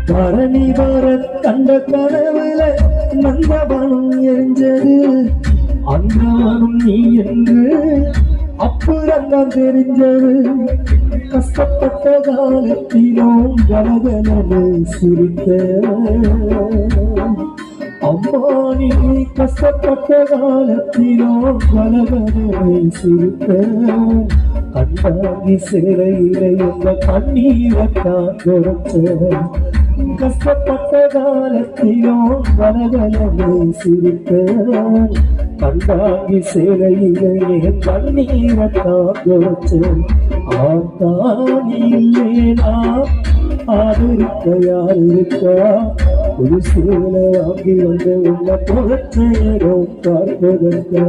பரணி வர கண்ட கனவுல நந்தவனம் எரிஞ்சது, அந்தவனும் நீ என்று அப்புறம்தான் தெரிஞ்சது. கஷ்டப்பட்ட காலத்திலும் கலகலவை சிரித்த அம்மா, நீ கஷ்டப்பட்ட காலத்திலும் கலகலவை சிரித்த கண்டாங்கி சிறையிலே என்ற கண்ணீரத்தான் கொடுத்த. கஷ்டப்பட்ட காலத்திலும் கலகலவை சிரித்த கண்டாங்கி சிறையிலே என் கண்ணீரத்தான் கொடுத்த. ஆத்தானி இல்லேனா ஆதரிக்க யார் இருக்கா? ஒரு சேலை வாங்கி வந்து உள்ள புறச்செயலும் பார்ப்பதற்கா?